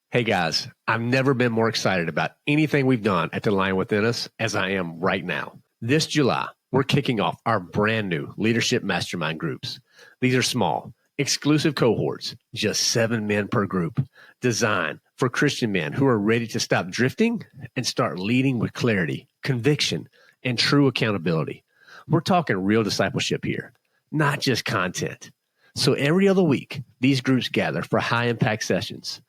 Hey guys, I've never been more excited about anything we've done at The Lion Within Us as I am right now. This July, we're kicking off our brand new leadership mastermind groups. These are small, exclusive cohorts, just 7 men per group, designed for Christian men who are ready to stop drifting and start leading with clarity, conviction, and true accountability. We're talking real discipleship here, not just content. So every other week, these groups gather for high-impact sessions,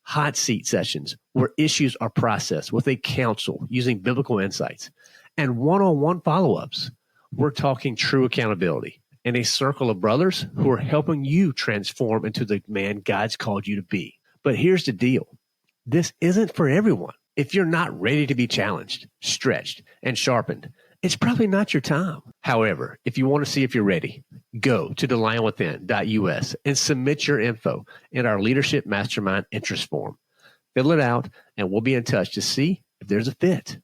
hot seat sessions where issues are processed with a counsel using biblical insights, and one-on-one follow-ups. We're talking true accountability and a circle of brothers who are helping you transform into the man God's called you to be. But here's the deal. This isn't for everyone. If you're not ready to be challenged, stretched, and sharpened, it's probably not your time. However, if you want to see if you're ready, go to thelionwithin.us and submit your info in our Leadership Mastermind interest form. Fill it out, and we'll be in touch to see if there's a fit.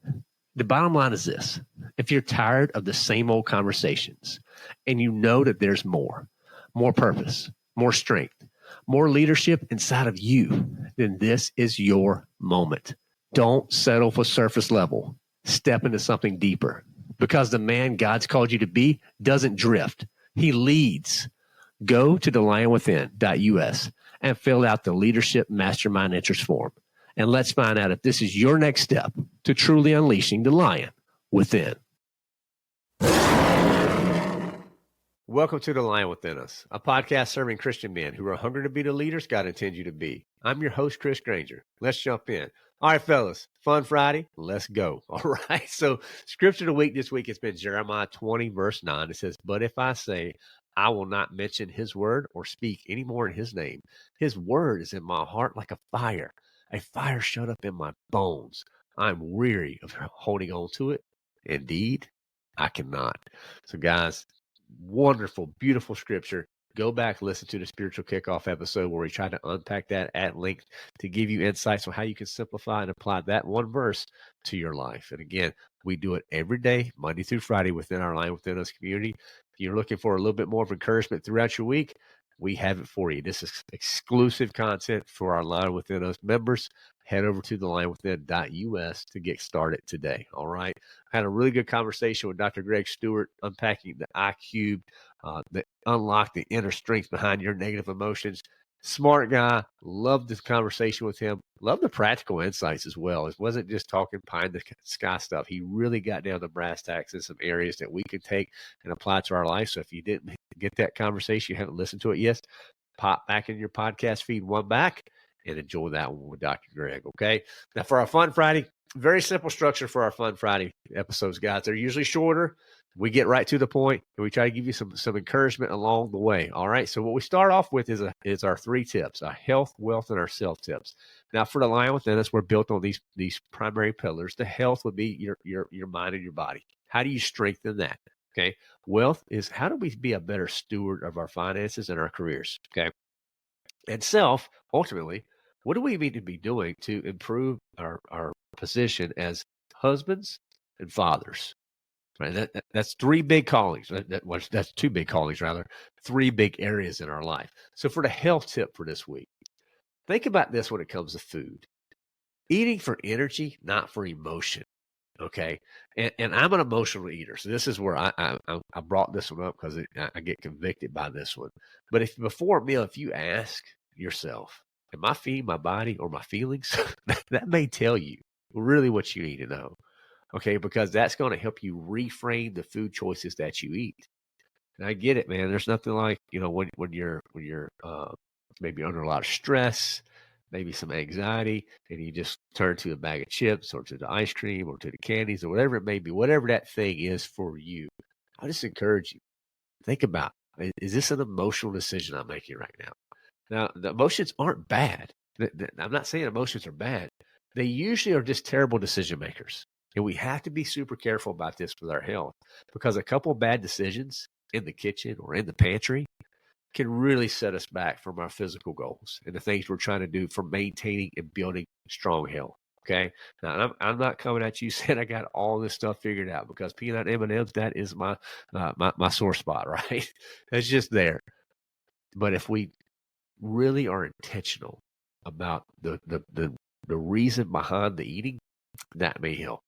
The bottom line is this. If you're tired of the same old conversations and you know that there's more purpose, more strength, more leadership inside of you, then this is your moment. Don't settle for surface level. Step into something deeper. Because the man God's called you to be doesn't drift. He leads. Go to thelionwithin.us and fill out the Leadership Mastermind interest form. And let's find out if this is your next step to truly unleashing the lion within. Welcome to The Lion Within Us, a podcast serving Christian men who are hungry to be the leaders God intends you to be. I'm your host, Chris Granger. Let's jump in. All right, fellas, fun Friday. Let's go. All right. So scripture of the week this week has been Jeremiah 20, verse 9. It says, "But if I say I will not mention his word or speak any more in his name, his word is in my heart like a fire shut up in my bones. I'm weary of holding on to it. Indeed, I cannot." So guys, wonderful, beautiful scripture. Go back, listen to the spiritual kickoff episode where we try to unpack that at length to give you insights on how you can simplify and apply that one verse to your life. And again, we do it every day, Monday through Friday, within our Lion Within Us community. If you're looking for a little bit more of encouragement throughout your week, we have it for you. This is exclusive content for our Lion Within Us members. Head over to thelionwithin.us to get started today. All right. I had a really good conversation with Dr. Greg Stewart, unpacking the I cubed, that unlock the inner strength behind your negative emotions. Smart guy. Loved this conversation with him. Loved the practical insights as well. It wasn't just talking pie in the sky stuff. He really got down to brass tacks in some areas that we could take and apply to our life. So if you didn't get that conversation, you haven't listened to it yet, pop back in your podcast feed, one back, and enjoy that one with Dr. Greg, okay? Now, for our Fun Friday, very simple structure for our Fun Friday episodes, guys. They're usually shorter. We get right to the point, and we try to give you some encouragement along the way, all right? So what we start off with is our 3 tips, our health, wealth, and our self tips. Now, for the Lion Within Us, we're built on these primary pillars. The health would be your mind and your body. How do you strengthen that, okay? Wealth is how do we be a better steward of our finances and our careers, okay? And self, ultimately, what do we need to be doing to improve our position as husbands and fathers? Right? That's 3 big callings. That's 2 big callings, rather. 3 big areas in our life. So for the health tip for this week, think about this when it comes to food. Eating for energy, not for emotion. Okay. And I'm an emotional eater. So this is where I brought this one up because I get convicted by this one. But if before a meal, if you ask yourself, am I feeding my body or my feelings? That may tell you really what you need to know. Okay. Because that's going to help you reframe the food choices that you eat. And I get it, man. There's nothing like, when you're maybe under a lot of stress, maybe some anxiety, and you just turn to a bag of chips or to the ice cream or to the candies or whatever it may be, whatever that thing is for you. I just encourage you, think about, is this an emotional decision I'm making right now? Now, the emotions aren't bad. I'm not saying emotions are bad. They usually are just terrible decision makers. And we have to be super careful about this with our health because a couple of bad decisions in the kitchen or in the pantry can really set us back from our physical goals and the things we're trying to do for maintaining and building strong health. Okay. Now I'm not coming at you saying I got all this stuff figured out because peanut M&Ms, that is my sore spot, right? That's just there. But if we really are intentional about the reason behind the eating, that may help.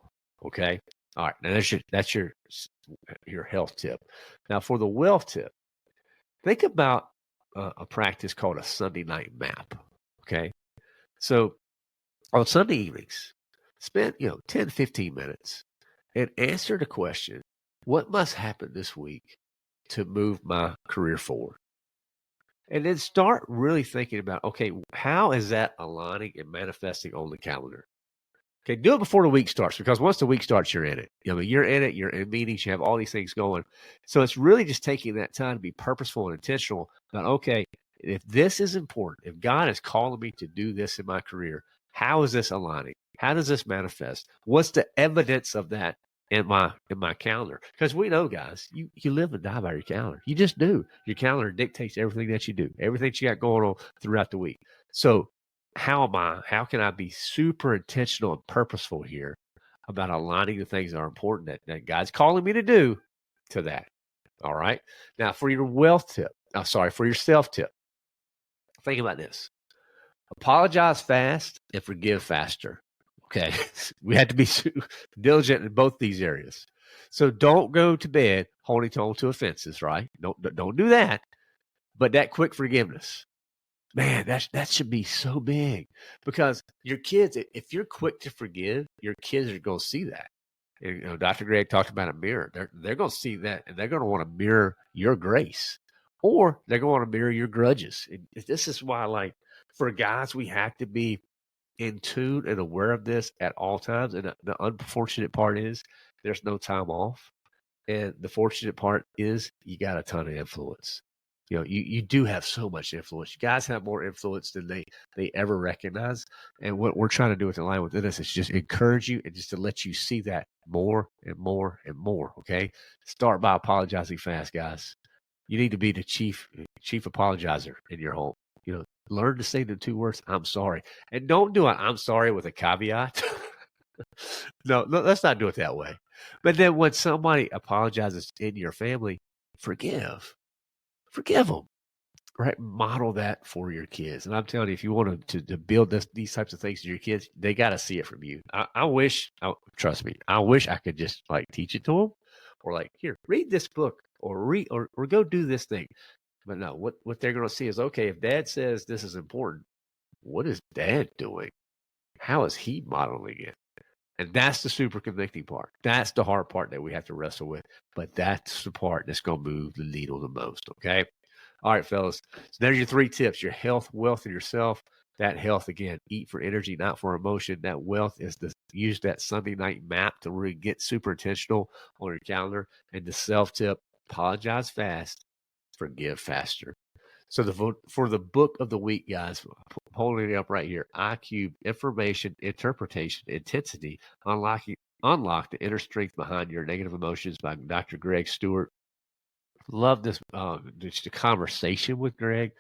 Okay. All right. Now that's your health tip. Now for the wealth tip, think about a practice called a Sunday night map. Okay. So on Sunday evenings, spend 10, 15 minutes and answer the question, what must happen this week to move my career forward? And then start really thinking about, okay, how is that aligning and manifesting on the calendar? Okay, do it before the week starts, because once the week starts, you're in it. You're in it, you're in meetings, you have all these things going. So it's really just taking that time to be purposeful and intentional about, okay, if this is important, if God is calling me to do this in my career, how is this aligning? How does this manifest? What's the evidence of that in my calendar? Because we know, guys, you live and die by your calendar. You just do. Your calendar dictates everything that you do, everything you got going on throughout the week. So how can I be super intentional and purposeful here about aligning the things that are important that God's calling me to do to that? All right. Now for your wealth tip, for your self tip, think about this. Apologize fast and forgive faster. Okay. We have to be diligent in both these areas. So don't go to bed holding on to offenses, right? Don't do that. But that quick forgiveness. Man, that should be so big, because your kids, if you're quick to forgive, your kids are going to see that. And, Dr. Greg talked about a mirror. They're going to see that, and they're going to want to mirror your grace, or they're going to want to mirror your grudges. And this is why, like, for guys, we have to be in tune and aware of this at all times. And the unfortunate part is there's no time off. And the fortunate part is you got a ton of influence. You do have so much influence. You guys have more influence than they ever recognize. And what we're trying to do with the line within us is just encourage you and just to let you see that more and more and more. Okay. Start by apologizing fast, guys. You need to be the chief apologizer in your home. Learn to say the two words, I'm sorry. And don't do it, I'm sorry, with a caveat. No, let's not do it that way. But then when somebody apologizes in your family, forgive them, right? Model that for your kids. And I'm telling you, if you want to build these types of things to your kids, they got to see it from you. Trust me, I wish I could just like teach it to them, or like, here, read this book, or go do this thing. But no, what they're going to see is, okay, if dad says this is important, what is dad doing? How is he modeling it? And that's the super convicting part. That's the hard part that we have to wrestle with. But that's the part that's going to move the needle the most, okay? All right, fellas. So there's your 3 tips: your health, wealth, and yourself. That health, again, eat for energy, not for emotion. That wealth is to use that Sunday night map to really get super intentional on your calendar. And the self tip, apologize fast, forgive faster. So for the book of the week, guys, holding it up right here: IQ, information, interpretation, intensity, unlock the inner strength behind your negative emotions, by Dr. Greg Stewart. Love this, just the conversation with Greg.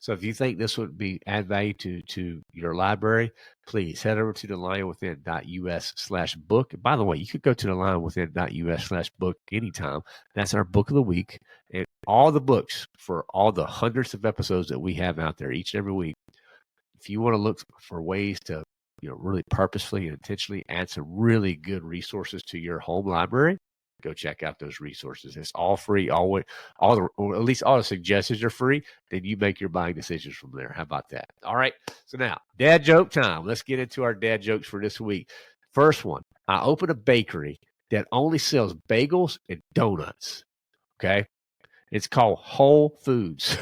So if you think this would add value to your library, please head over to thelionwithin.us/book. By the way, you could go to thelionwithin.us/book anytime. That's our book of the week. And all the books for all the hundreds of episodes that we have out there each and every week. If you want to look for ways to, really purposefully and intentionally add some really good resources to your home library, go check out those resources. It's all free. Or at least all the suggestions are free. Then you make your buying decisions from there. How about that? All right. So now, dad joke time. Let's get into our dad jokes for this week. First one: I opened a bakery that only sells bagels and donuts. Okay. It's called Whole Foods.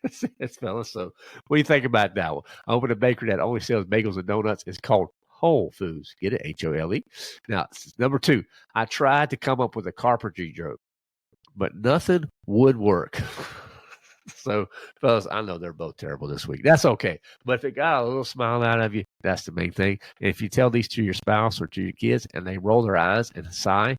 It's fellas. So what do you think about that one? I opened a bakery that only sells bagels and donuts. It's called Whole Foods. Get it? HOLE. Now, number 2, I tried to come up with a carpentry joke, but nothing would work. So, fellas, I know they're both terrible this week. That's okay. But if it got a little smile out of you, that's the main thing. And if you tell these to your spouse or to your kids and they roll their eyes and sigh,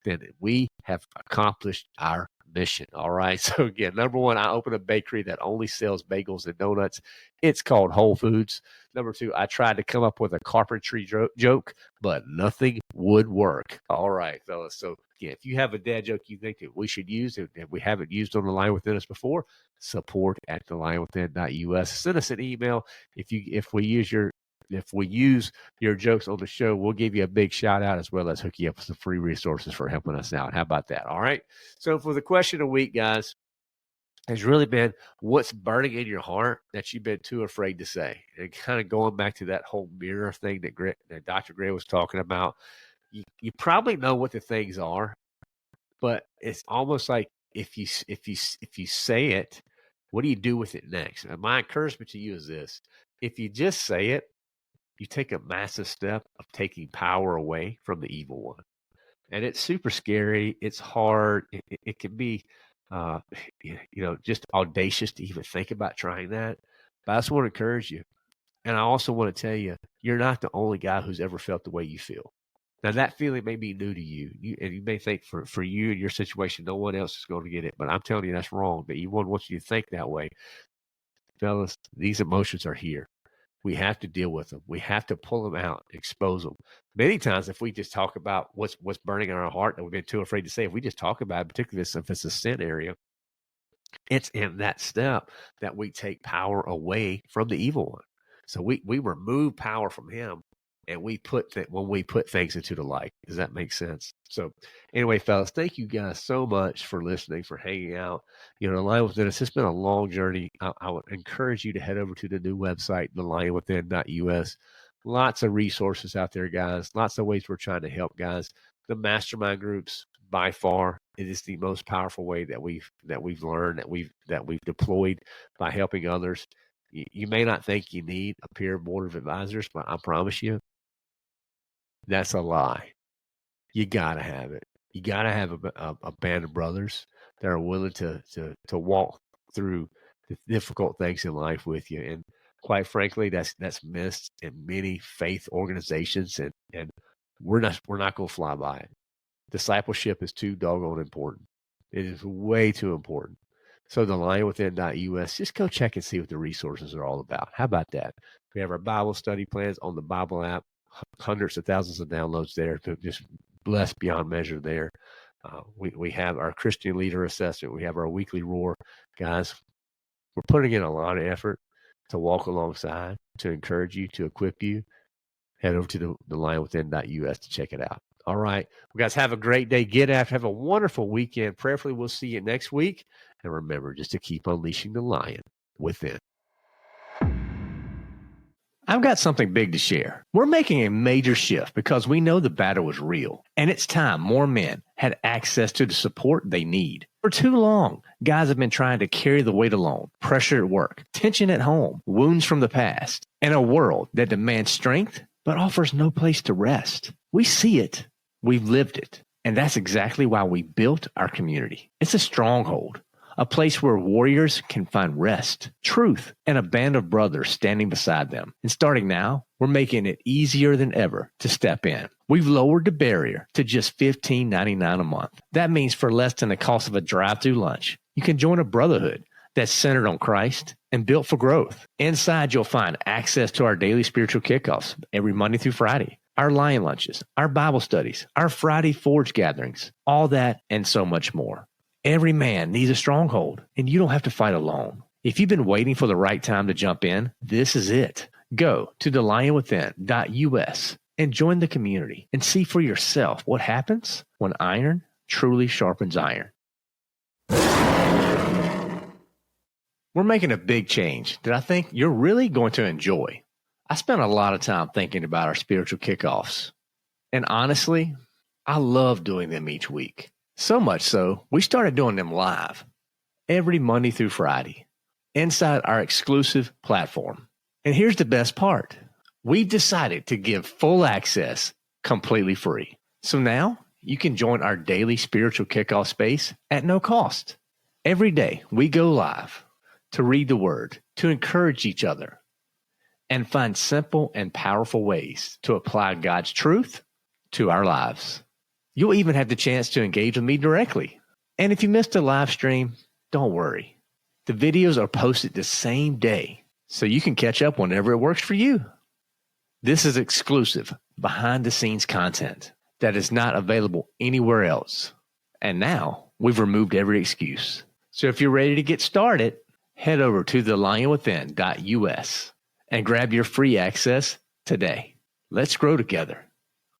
then we have accomplished our mission. All right. So again, number one, I opened a bakery that only sells bagels and donuts. It's called Whole Foods. Number two, I tried to come up with a carpentry joke, but nothing would work. All right, fellas. So again, if you have a dad joke you think that we should use and we haven't used on the Line Within Us before, support at thelinewithin.us. Send us an email. If we use your jokes on the show, we'll give you a big shout out as well as hook you up with some free resources for helping us out. How about that? All right. So for the question of the week, guys, has really been what's burning in your heart that you've been too afraid to say. And kind of going back to that whole mirror thing that Dr. Gray was talking about. You probably know what the things are, but it's almost like if you say it, what do you do with it next? And my encouragement to you is this: if you just say it, you take a massive step of taking power away from the evil one. And it's super scary. It's hard. It can be, just audacious to even think about trying that. But I just want to encourage you. And I also want to tell you, you're not the only guy who's ever felt the way you feel. Now, that feeling may be new to you. And you may think for you and your situation, no one else is going to get it. But I'm telling you, that's wrong. That everyone wants you to think that way. Fellas, these emotions are here. We have to deal with them. We have to pull them out, expose them. Many times, if we just talk about what's burning in our heart that we've been too afraid to say, if we just talk about it, particularly if it's a sin area, it's in that step that we take power away from the evil one. So we remove power from him, and we put things into the light. Does that make sense? So anyway, fellas, thank you guys so much for listening, for hanging out. The Line Within Us, it's been a long journey. I would encourage you to head over to the new website, thelinewithin.us. Lots of resources out there, guys. Lots of ways we're trying to help, guys. The mastermind groups, by far, it is the most powerful way that we've learned, that we've deployed by helping others. You may not think you need a peer board of advisors, but I promise you, that's a lie. You got to have it. You got to have a band of brothers that are willing to walk through the difficult things in life with you. And quite frankly, that's missed in many faith organizations, and we're not going to fly by it. Discipleship is too doggone important. It is way too important. So the linewithin.us, just go check and see what the resources are all about. How about that? We have our Bible study plans on the Bible app, hundreds of thousands of downloads there, just blessed beyond measure there. We have our Christian leader assessment. We have our weekly roar. Guys, we're putting in a lot of effort to walk alongside, to encourage you, to equip you. Head over to the linewithin.us to check it out. All right. Well, guys, have a great day. Get after. Have a wonderful weekend. Prayerfully, we'll see you next week. And remember, just to keep unleashing the lion within. I've got something big to share. We're making a major shift because we know the battle is real, and it's time more men had access to the support they need. For too long, guys have been trying to carry the weight alone, pressure at work, tension at home, wounds from the past, and a world that demands strength but offers no place to rest. We see it. We've lived it. And that's exactly why we built our community. It's a stronghold, a place where warriors can find rest, truth, and a band of brothers standing beside them. And starting now, we're making it easier than ever to step in. We've lowered the barrier to just $15.99 a month. That means for less than the cost of a drive-through lunch, you can join a brotherhood that's centered on Christ and built for growth. Inside, you'll find access to our daily spiritual kickoffs every Monday through Friday, our Lion Lunches, our Bible studies, our Friday Forge gatherings, all that and so much more. Every man needs a stronghold, and you don't have to fight alone. If you've been waiting for the right time to jump in, this is it. Go to thelionwithin.us and join the community and see for yourself what happens when iron truly sharpens iron. We're making a big change that I think you're really going to enjoy. I spent a lot of time thinking about our spiritual kickoffs. And honestly, I love doing them each week. So much so, we started doing them live every Monday through Friday inside our exclusive platform. And here's the best part. We've decided to give full access completely free. So now you can join our daily spiritual kickoff space at no cost. Every day we go live to read the word, to encourage each other, and find simple and powerful ways to apply God's truth to our lives. You'll even have the chance to engage with me directly. And if you missed a live stream, don't worry. The videos are posted the same day, so you can catch up whenever it works for you. This is exclusive, behind-the-scenes content that is not available anywhere else. And now, we've removed every excuse. So if you're ready to get started, head over to thelionwithin.us and grab your free access today. Let's grow together.